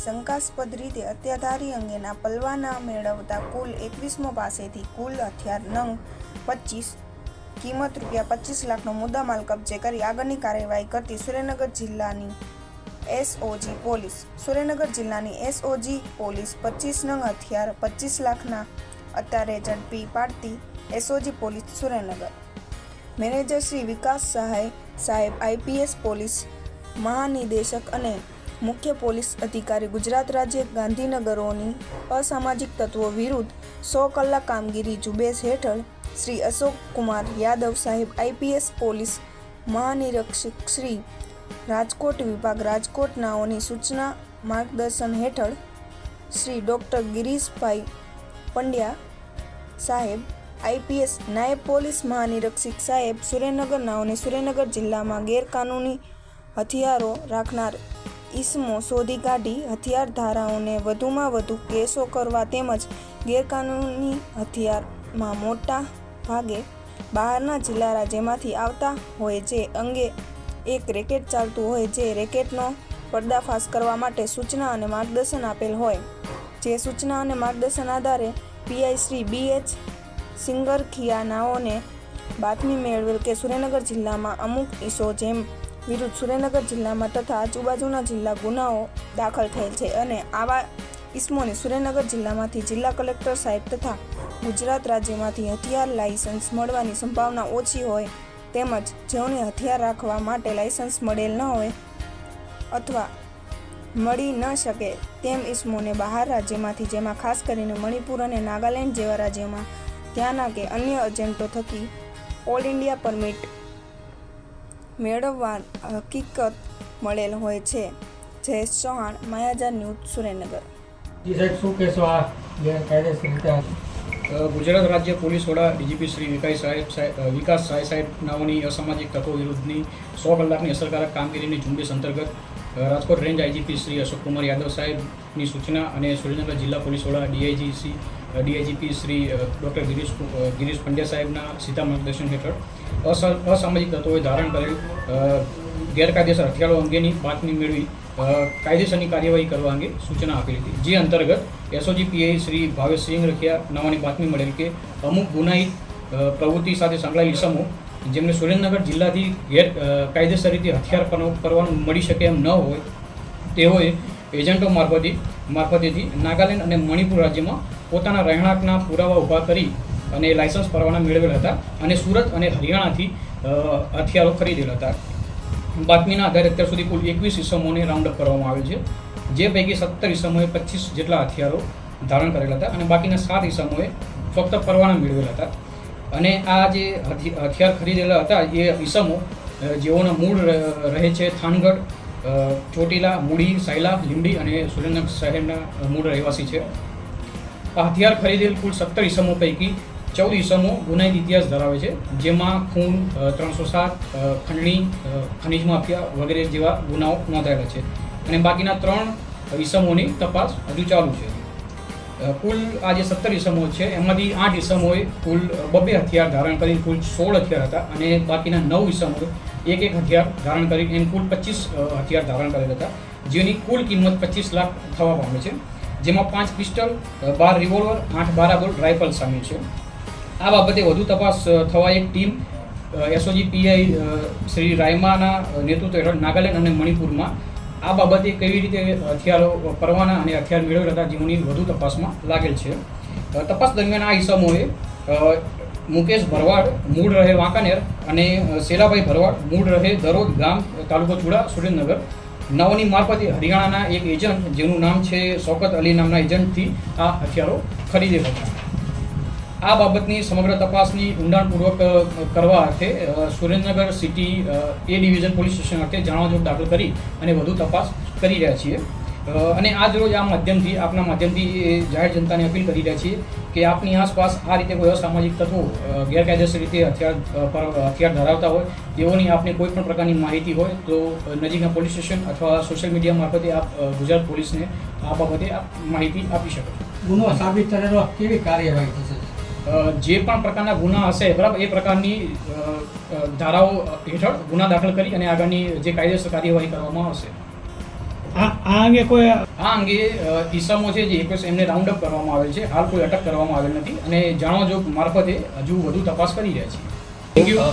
શંકાસ્પદ રીતે હત્યાધારી અંગેના પલવાના મેળવતા કુલ 21મો પાસેથી કુલ હથિયાર નંગ 25 કિંમત ₹25 લાખનો મુદ્દામાલ કબજે કરી આગળની કાર્યવાહી કરતી સુરેન્દ્રનગર જિલ્લાની એસઓજી પોલીસ. સુરેન્દ્રનગર જિલ્લાની એસઓજી પોલીસ 25 નંગ હથિયાર 25 લાખના અત્યારે ઝડપી પાડતી SOG police Surendranagar. Manager Shri Vikas Sahay સાહેબ આઈપીએસ પોલીસ મહાનિદેશક અને મુખ્ય પોલીસ અધિકારી ગુજરાત રાજ્ય ગાંધીનગરોની અસામાજિક તત્વો વિરુદ્ધ 100 કલાક કામગીરી ઝુંબેશ હેઠળ શ્રી અશોક કુમાર યાદવ સાહેબ આઈપીએસ પોલીસ મહાનિરીક્ષક શ્રી રાજકોટ વિભાગ રાજકોટ નાઓની સૂચના માર્ગદર્શન હેઠળ શ્રી ડૉક્ટર ગિરીશભાઈ પંડ્યા સાહેબ આઈપીએસ નાયબ પોલીસ મહાનિરીક્ષક સાહેબ સુરેન્દ્રનગર નાઓને સુરેન્દ્રનગર જિલ્લામાં ગેરકાનૂની હથિયારો રાખનાર ઈસમો શોધી કાઢી હથિયાર ધારાઓને વધુમાં વધુ કેસો કરવા તેમજ ગેરકાનૂની હથિયારમાં મોટા ભાગે બહારના જિલ્લા રાજ્યમાંથી આવતા હોય જે અંગે એક રેકેટ ચાલતું હોય જે રેકેટનો પર્દાફાશ કરવા માટે સૂચના અને માર્ગદર્શન આપેલ હોય. જે સૂચના અને માર્ગદર્શન આધારે પીઆઈ શ્રી BH સિંગરખિયા નાઓને બાતમી મેળવેલ કે સુરેન્દ્રનગર જિલ્લામાં અમુક ઈસો જેમ વિરુદ્ધ સુરેન્દ્રનગર જિલ્લામાં તથા આજુબાજુના જિલ્લા ગુનાઓ દાખલ થયેલ છે અને આવા ઈસમોને સુરેન્દ્રનગર જિલ્લામાંથી જિલ્લા કલેક્ટર સાહેબ તથા ગુજરાત રાજ્યમાંથી હથિયાર લાયસન્સ મળવાની સંભાવના ઓછી હોય તેમજ જેઓને હથિયાર રાખવા માટે લાયસન્સ મળેલ ન હોય અથવા મળી ન શકે તેમ ઈસમોને બહાર રાજ્યમાંથી જેમાં ખાસ કરીને મણિપુર અને નાગાલેન્ડ જેવા રાજ્યોમાં ત્યાંના કે અન્ય એજન્ટો થકી ઓલ ઇન્ડિયા પરમિટ મેળવવા હકીકત મળેલ હોય છે. જયેશ ચૌહાણ, માયાજાર ન્યૂઝ, સુરેન્દ્રનગર. ગુજરાત રાજ્ય પોલીસ વડા ડીજીપી શ્રી વિકાસ સહાય સાહેબ નાઓની અસામાજિક તત્વો વિરુદ્ધની 100 કલાકની અસરકારક કામગીરીની ઝુંબેશ અંતર્ગત રાજકોટ રેન્જ આઈજીપી શ્રી અશોક કુમાર યાદવ સાહેબની સૂચના અને સુરેન્દ્રનગર જિલ્લા પોલીસ વડા ડીઆઈજીપી શ્રી ડૉક્ટર ગિરીશ પંડ્યા સાહેબના સીધા માર્ગદર્શન હેઠળ અસામાજિક તત્વોએ ધારણ કરેલ ગેરકાયદેસર હથિયારો અંગેની બાતમી મેળવી કાયદેસરની કાર્યવાહી કરવા અંગે સૂચના આપેલી હતી. જે અંતર્ગત એસઓજી પીઆઈ શ્રી ભાવેશ સિંગરખિયા નાઓની બાતમી મળેલ કે અમુક ગુનાહિત પ્રવૃત્તિ સાથે સંકળાયેલ ઇસમો જેમને સુરેન્દ્રનગર જિલ્લાથી ગેરકાયદેસર રીતે હથિયાર કરવાનું મળી શકે એમ ન હોય તેઓએ એજન્ટો મારફતેથી નાગાલેન્ડ અને મણિપુર રાજ્યમાં પોતાના રહેણાંકના પુરાવા ઊભા કરી અને લાયસન્સ પરવાના મેળવેલ હતા અને સુરત અને હરિયાણાથી હથિયારો ખરીદેલ હતા. બાતમીના આધારે અત્યાર સુધી કુલ 21 ઇસમોને રાઉન્ડ અપ કરવામાં આવેલ છે. જે પૈકી 17 ઇસમોએ 25 જેટલા હથિયારો ધારણ કરેલા હતા અને બાકીના 7 ઇસમોએ ફક્ત પરવાના મેળવેલા હતા. અને આ જે હથિયાર ખરીદેલા હતા એ ઇસમો જેઓના મૂળ રહે છે થાનગઢ, ચોટીલા, મૂડી, સાયલા, લીંબડી અને સુરેન્દ્રનગર શહેરના મૂળ રહેવાસી છે. આ હથિયાર ખરીદેલ કુલ 17 ઇસમો પૈકી 14 ઇસમો ગુનાહિત ઇતિહાસ ધરાવે છે, જેમાં ખૂન, 307, ખંડણી, ખનીજ માફિયા વગેરે જેવા ગુનાઓ નોંધાયેલા છે અને બાકીના 3 ઇસમોની તપાસ હજુ ચાલુ છે. કુલ આ જે 17 ઇસમો છે એમાંથી 8 ઇસમોએ કુલ 2 હથિયાર ધારણ કરી કુલ 16 હથિયાર હતા અને બાકીના 9 ઇસમોએ એક હથિયાર ધારણ કરી એમ કુલ 25 હથિયાર ધારણ કરેલ હતા, જેની કુલ કિંમત 25 લાખ થવા પામે છે. જેમાં 5 પિસ્ટલ, 12 રિવોલ્વર, 8 બારાબોર રાઇફલ સામેલ છે. આ બાબતે વધુ તપાસ થવા એક ટીમ એસઓજી પીઆઈ શ્રી રાયમાના નેતૃત્વ હેઠળ નાગાલેન્ડ અને મણિપુરમાં આ બાબતે કેવી રીતે હથિયારો પરવાના અને હથિયાર મેળવેલ હતા જેની વધુ તપાસમાં લાગેલ છે. તપાસ દરમિયાન આ ઇસમોએ મુકેશ ભરવાડ મૂળ રહે વાંકાનેર અને શેલાભાઈ ભરવાડ મૂળ રહે દરોદ ગામ તાલુકો ચુડા સુરેન્દ્રનગર નાઓની મારફતે હરિયાણાના એક એજન્ટ જેનું નામ છે શૌકત અલી નામના એજન્ટથી આ હથિયારો ખરીદેલ હતા. આ બાબતની સમગ્ર તપાસની ઊંડાણપૂર્વક કરવા અર્થે સુરેન્દ્રનગર સિટી એ ડિવિઝન પોલીસ સ્ટેશન ખાતે જાણવાજોગ દાખલ કરી અને વધુ તપાસ કરી રહ્યા છીએ. અને આજ રોજ આ માધ્યમથી આપના માધ્યમથી જાહેર જનતાને અપીલ કરી રહ્યા છીએ કે આપની આસપાસ આ રીતે કોઈ અસામાજિક તત્વો ગેરકાયદેસર રીતે હથિયાર ધરાવતા હોય તેઓની આપને કોઈ પણ પ્રકારની માહિતી હોય તો નજીકના પોલીસ સ્ટેશન અથવા સોશિયલ મીડિયા મારફતે આપ ગુજરાત પોલીસને આ બાબતે આપ માહિતી આપી શકો. ગુનો સાબિત થયેલો કેવી કાર્યવાહી થશે? જે પણ પ્રકારના ગુના હશે બરાબર એ પ્રકારની ધારાઓ હેઠળ ગુના દાખલ કરી અને આગળની જે કાયદેસર કાર્યવાહી કરવામાં આવશે. આ અંગે કોઈ આ અંગે ઈસમો છે જે 21 એમને રાઉન્ડ અપ કરવામાં આવેલ છે. હાલ કોઈ અટક કરવામાં આવેલ નથી અને જાણવા જોગ મારફતે હજુ વધુ તપાસ કરી રહ્યા છીએ. Thank you.